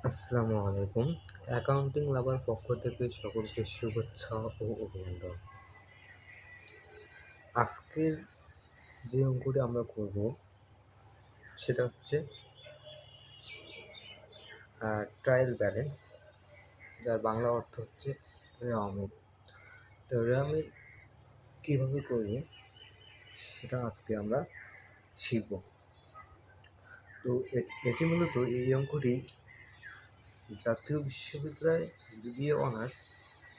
আসসালামু আলাইকুম। অ্যাকাউন্টিং লাভার পক্ষ থেকে সকলকে শুভেচ্ছা ও অভিনন্দন। আজকের যে অঙ্কটি আমরা করব সেটা হচ্ছে ট্রায়াল ব্যালেন্স, যার বাংলা অর্থ হচ্ছে রেওয়ামিল। তো রেওয়ামিল কীভাবে করব সেটা আজকে আমরা শিখব। তো এটি মূলত এই অঙ্কটি জাতীয় বিশ্ববিদ্যালয় বিবিএ অনার্স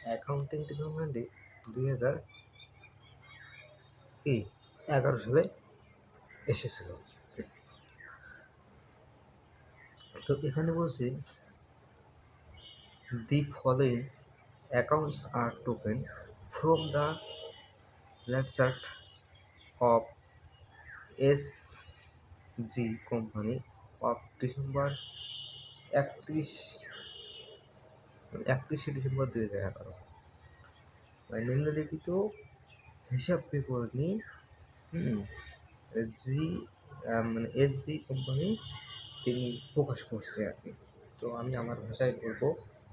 অ্যাকাউন্টিং ডিপার্টমেন্টে 2011 সালে এসেছিল। তো এখানে বলছি the following accounts are taken from the ledger of SG Company of December 31শে ডিসেম্বর 2011। মানে নিম্নলিখিত হিসাব বিবরণী জি মানে SG কোম্পানি তিনি প্রকাশ করছে আর কি। তো আমি আমার ভাষায় বলবো,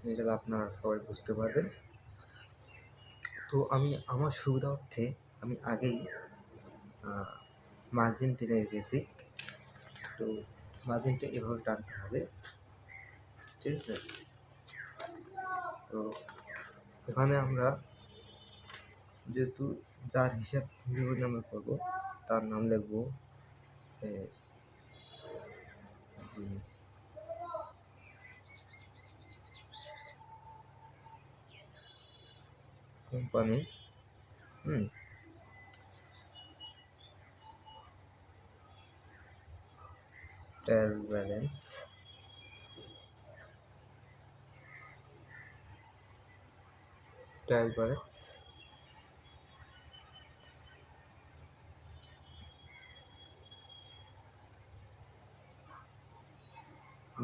যেটা আপনারা সবাই বুঝতে পারবেন। তো আমি আমার সুবিধার্থে আমি আগেই মার্জিন টেনে রেখেছি। তো মার্জিনটা এভাবে টানতে হবে, ঠিক আছে। তো এখানে আমরা যেহেতু যার হিসাব বিবরণী আমরা করবো তার নাম লিখবো কোম্পানি ট্রায়াল ব্যালেন্স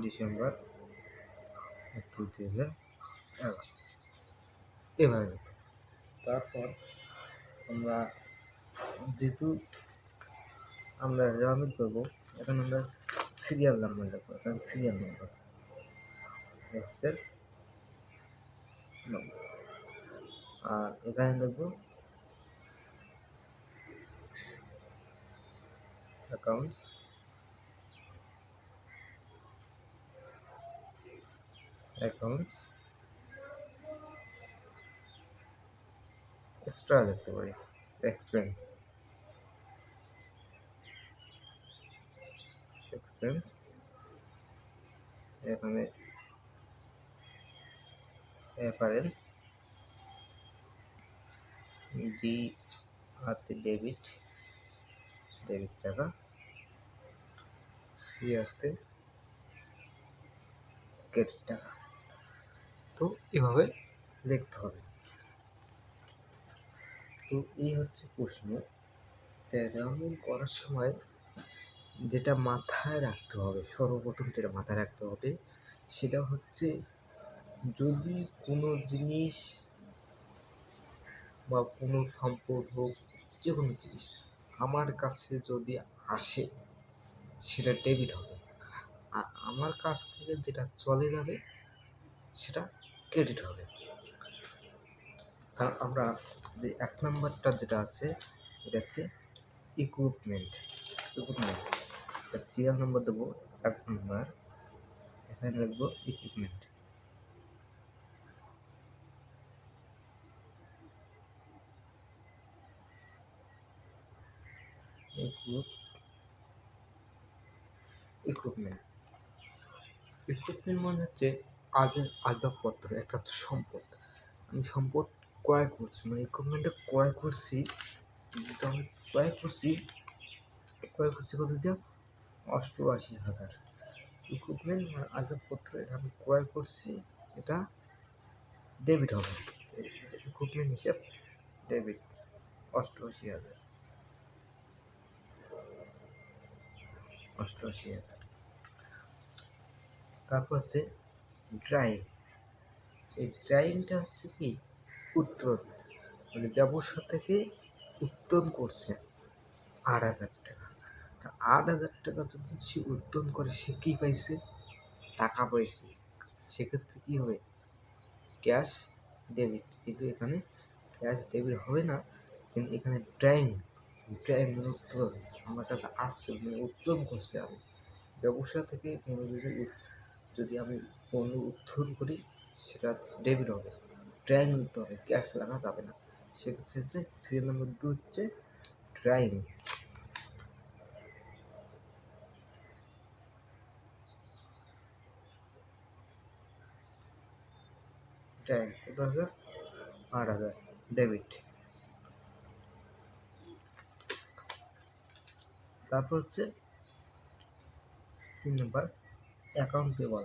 ডিসেম্বর 2011 এভাবে। তারপর আমরা যেহেতু আমরা রেওয়ামিল করবো, এখন আমরা সিরিয়াল নাম্বার লিখবো। এখন সিরিয়াল নাম্বার এক্সেল নম্বর, আর এখানে লিখবো অ্যাকাউন্টস এক্সট্রা লিখতে পারি এক্সপেন্স এখানে অ্যাপারেন্স ডি হাতে ডেবিট টাকা, সি হাতে ক্রেডিট টাকা। তো এভাবে লিখতে হবে। তো এই হচ্ছে প্রশ্ন। রেওয়ামিল করার সময় যেটা মাথায় রাখতে হবে, সর্বপ্রথম যেটা মাথায় রাখতে হবে সেটা হচ্ছে, যদি কোনো জিনিস বা কোনো সম্পদ হোক, যে কোনো জিনিস আমার কাছে যদি আসে সেটা ডেবিট হবে, আর আমার কাছ থেকে যেটা চলে যাবে সেটা ক্রেডিট হবে। কারণ আমরা যে 1 নম্বরটা যেটা আছে এটা হচ্ছে ইকুইপমেন্ট। সিরিয়াল নম্বর দেবো 1 নম্বর, এখানে লিখবো ইকুইপমেন্ট। ইকুইপমেন্ট মানে হচ্ছে আসবাবপত্র, একটা হচ্ছে সম্পদ। আমি সম্পদ ক্রয় করছি, মানে ইকুইপমেন্টটা ক্রয় করছি, যেটা আমি ক্রয় করছি কত দিয়ে 88,000। ইকুইপমেন্ট মানে আসবাবপত্র, এটা আমি ক্রয় করছি, এটা ডেবিট হবে। ইকুইপমেন্ট হিসাব ডেবিট 88,000। তারপর হচ্ছে ড্রাইং। এই ড্রাইংটা হচ্ছে কি উত্তোলন, মানে ব্যবসা থেকে উত্তোলন করছে 8,000 টাকা। তা 8,000 টাকা যদি সে উত্তোলন করে, সে কী পাইছে? টাকা পাইছে। সেক্ষেত্রে কী হবে, ক্যাশ ডেবিট, কিন্তু এখানে ক্যাশ ডেবিট হবে না, কিন্তু এখানে ড্রাইং মানে উত্তোলন আমার কাছে আসছে, মানে উত্তোলন করছে আমি ব্যবসা থেকে কোনো যদি আমি পণ্য উত্তোলন করি সেটা ডেবিট হবে, ড্রাইং নিতে হবে, ক্যাশ লাগা যাবে না। সেক্ষেত্রে হচ্ছে সিরিয়াল নাম্বার 2 হচ্ছে ড্রাইং। Drawing 10,000 8,000 debit. তারপর হচ্ছে 3 নম্বর অ্যাকাউন্ট পেবল।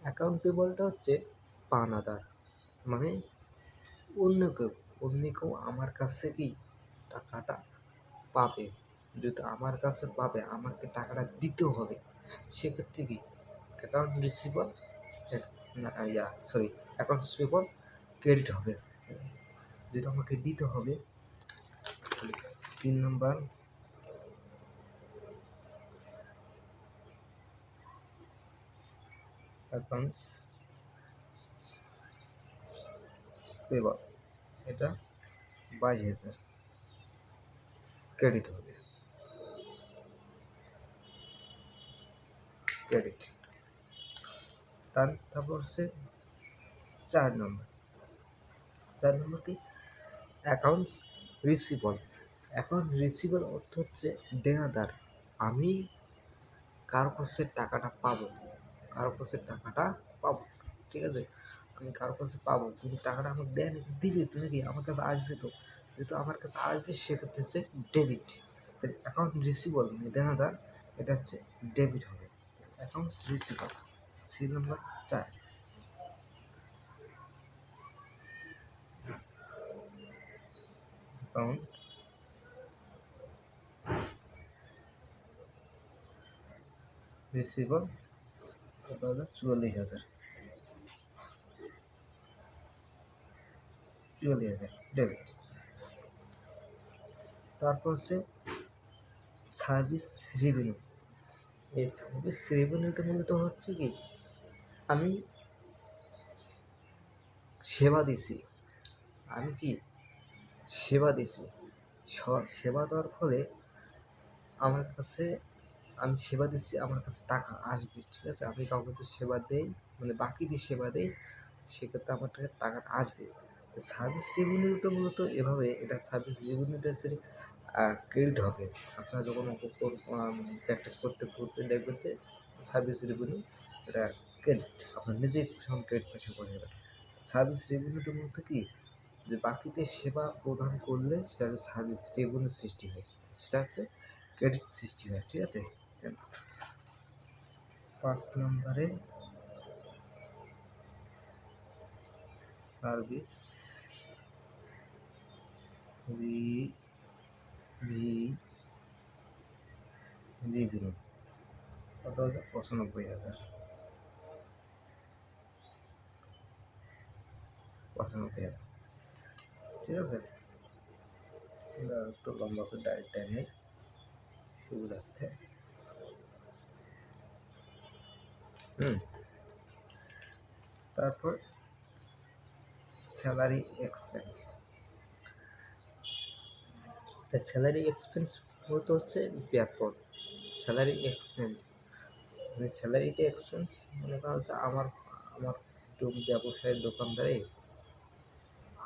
অ্যাকাউন্ট পেবলটা হচ্ছে পাওনাদার, মানে অন্য কেউ আমার কাছে কি টাকাটা পাবে, যদি আমার কাছে পাবে আমাকে টাকাটা দিতে হবে, সেক্ষেত্রে কি account receiver account receivable credit হবে, যেটা আমাকে দিতে হবে। 3 নম্বর অ্যাকাউন্টস পেবল, এটা 22,000 ক্রেডিট হবে, ক্রেডিট। তারপর হচ্ছে 4 নম্বর কি অ্যাকাউন্টস রিসিভেবল। অ্যাকাউন্ট রিসিভেবল অর্থ হচ্ছে দেনাদার, আমি কারো কাছে টাকাটা পাবো, ঠিক আছে, আমি কারো কাছে পাবো, কিন্তু টাকাটা আমাকে দেয় দিবে তো নাকি, আমার কাছে আসবে তো, যেহেতু আমার কাছে আসবে সেক্ষেত্রে হচ্ছে ডেবিট। তাই অ্যাকাউন্ট রিসিভেবল মানে দেনাদার, এটা হচ্ছে ডেবিট হবে, অ্যাকাউন্টস রিসিভেবল। সি নম্বর 4 অ্যাকাউন্ট রিসিভেবল, কত হাজার, 44,000 ডেবিট। তারপর হচ্ছে সার্ভিস রেভিনিউ। এই সার্ভিস রেভিনিউটা মূলত হচ্ছে কি, আমি সেবা দিছি, আমি কি সেবা দিছি, সেবা দেওয়ার ফলে আমার কাছে, আমি সেবা দিচ্ছি, আমার কাছে টাকা আসবে, ঠিক আছে, আমি কাউকে যদি সেবা দেই, মানে বাকি দিয়ে সেবা দেই, সেক্ষেত্রে আমার টাকাটা আসবে। সার্ভিস রেভিনিউটা মূলত এভাবে, এটা সার্ভিস রেভিনিউটা হচ্ছে ক্রেডিট হবে। আপনারা যখন প্র্যাকটিস করতে দেখবেন যে সার্ভিস রেভিনিউ এটা ক্রেডিট, আপনার নিজেই যখন ক্রেডিট পয়সা করে যাবে। সার্ভিস রেভিনিউটা মূলত কি, যে বাকিতে সেবা প্রদান করলে সেটা সার্ভিস রেভিনিউ সৃষ্টি হয়, সেটা হচ্ছে ক্রেডিট সৃষ্টি হয়, ঠিক আছে। 5 নম্বরে সার্ভিস রেভিনিউ কত হাজার, 95,000, 95,000, ঠিক আছে। একটু লম্বা করে ডাইরেক্ট নেই সুবিধার্থে। তারপর স্যালারি এক্সপেন্স। তাই স্যালারি এক্সপেন্স বলতে হচ্ছে বেতন, স্যালারি এক্সপেন্স মানে স্যালারিটা এক্সপেন্স মনে করা হচ্ছে আমার আমার ব্যবসায়ের দোকানদারে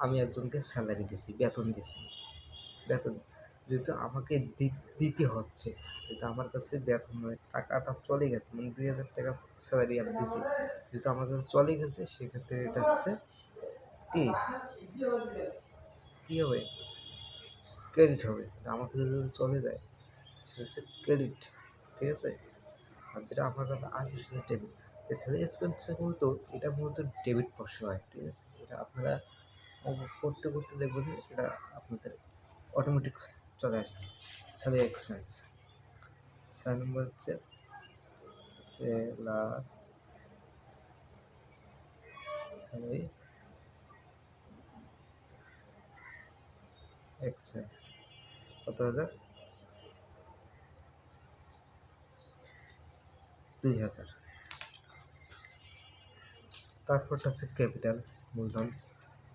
আমি একজনকে স্যালারি দিছি, বেতন দিছি, বেতন যেহেতু আমাকে দিতে হচ্ছে, যেহেতু আমার কাছে বেতন নয়, টাকাটা চলে গেছে, মানে 2,000 টাকা স্যালারি আমি দিছি, যেহেতু আমার কাছে চলে গেছে, সেক্ষেত্রে এটা হচ্ছে কি কী হবে, ক্রেডিট হবে। আমার কাছে যদি চলে যায় সেটা হচ্ছে ক্রেডিট, ঠিক আছে, আর যেটা আমার কাছে আসবে সেটা ডেবিট। স্যালারি এক্সপেন্স মূলত এটা মূলত ডেবিট পয়সা হয়, ঠিক আছে, এটা আপনারা করতে করতে দেখবেন এটা আপনাদের অটোমেটিক চলে আসবে। Salary expense. 4 নম্বর হচ্ছে স্যালারি এক্সপেন্স কত হাজার, 2,000। তারপরটা হচ্ছে ক্যাপিটাল, মূলধন।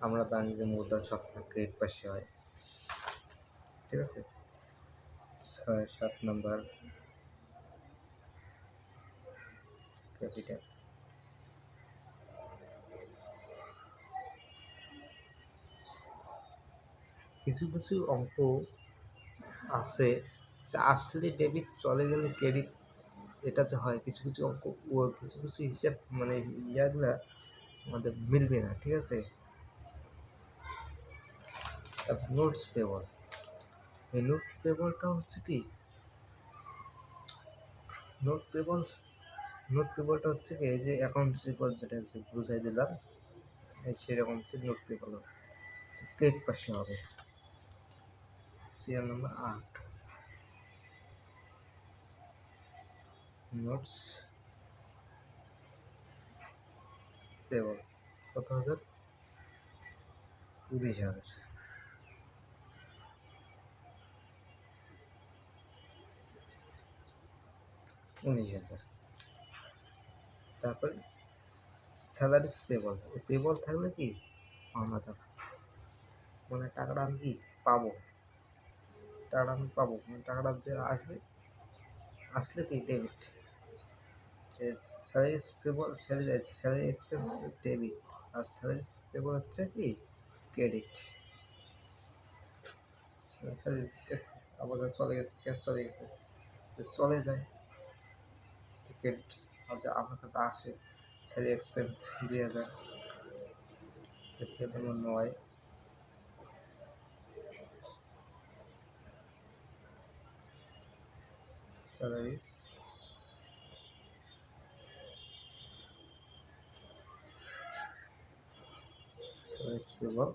আমরা জানি যে মূলধন সবসময় ক্রেডিট পাশে হয়, ঠিক আছে। 7 নম্বর ক্যাপিটাল। কিছু কিছু অঙ্ক আছে যে আসলে ডেবিট, চলে গেলে ক্রেডিট, এটা যে হয়। কিছু কিছু অঙ্ক কিছু কিছু হিসাব মানে ইয়াগুলা আমাদের মিলবে না, ঠিক আছে। নোটস পেবল, এই নোটস পেবলটা হচ্ছে কি, নোট পেবল নোট পেবলটা হচ্ছে কি, এই যে অ্যাকাউন্ট রিপোর্ট যেটা হচ্ছে বুঝাই দিলাম, সেরকম হচ্ছে নোট পেবল, ক্রেডিট পাশে হবে। সিরিয়াল নাম্বার 8, নোটস পেবল কত হাজার, 20,000। তারপরে স্যালারিস পেবল, পেবল থাকলে কি পাওনা টাকা, মানে টাকাটা আমি কি পাবো, মানে টাকাটা যে আসবে, আসলে কি debit. Salaries payable, salary expense debit, আর স্যালারিস পেবল হচ্ছে কি ক্রেডিট। স্যালারিস আমার কাছে চলে গেছে, ক্যাশ চলে গেছে, চলে যায় ক্রেডিট। আচ্ছা, আমার কাছে আসে স্যালারি এক্সপেন্স 2,000, সেটা 9, স্যালারিস পেবল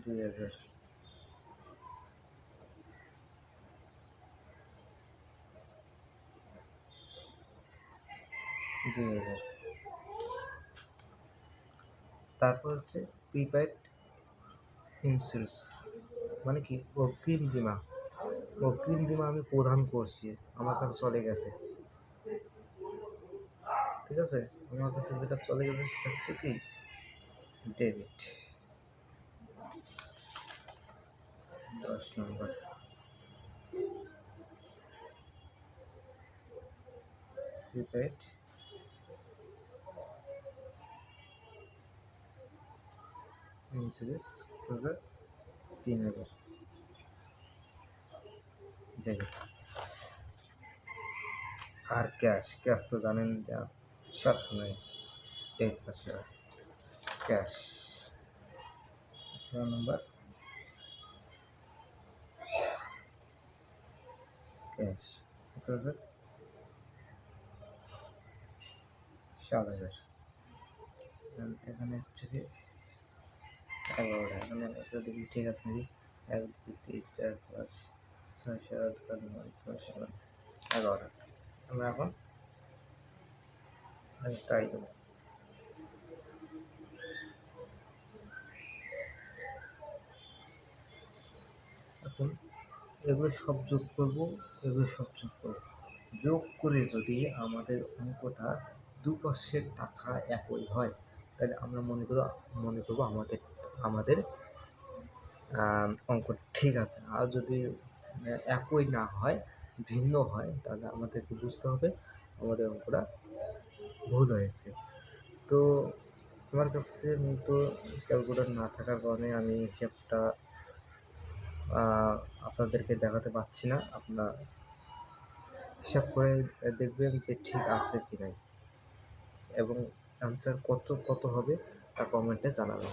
2,000। তারপর হচ্ছে প্রিপেড ইন্স্যুরেন্স, মানে কি অগ্রিম বিমা। অগ্রিম বিমা আমি প্রদান করছি, আমার কাছে চলে গেছে, ঠিক আছে। আমার কাছে যেটা চলে গেছে সেটা হচ্ছে কি ডেবিট। 10 নম্বর প্রিপেড ইন্স্যুরেন্স 3,000 ডেবিট। আর ক্যাশ, ক্যাশ তো জানেন যা সবসময় ডেবিট পাশে ক্যাশ। 11 নম্বর ক্যাশ 7,000। এখানে হচ্ছে কি 11টা, এখানে দেখি ঠিক আছে নাকি, 1 2 3 4 5 6 7 8 9 10 11টা। আমরা এখন ট্রাই দেবো। এখন এগুলো সব যোগ করবো, যোগ করে যদি আমাদের অঙ্কটা দুপাশের টাকা একই হয়, তাহলে আমরা মনে করবো আমাদের অঙ্ক ঠিক আছে। আর যদি একই না হয়, ভিন্ন হয়, তাহলে আমাদেরকে বুঝতে হবে আমাদের অঙ্কটা ভুল হয়েছে। তো আমার কাছে তো ক্যালকুলেটর না থাকার কারণে আমি হিসাবটা আপনাদেরকে দেখাতে পারছি না। আপনার হিসাব করে দেখবেন যে ঠিক আছে কি নাই, এবং অ্যান্সার কত হবে তা কমেন্টে জানাবেন।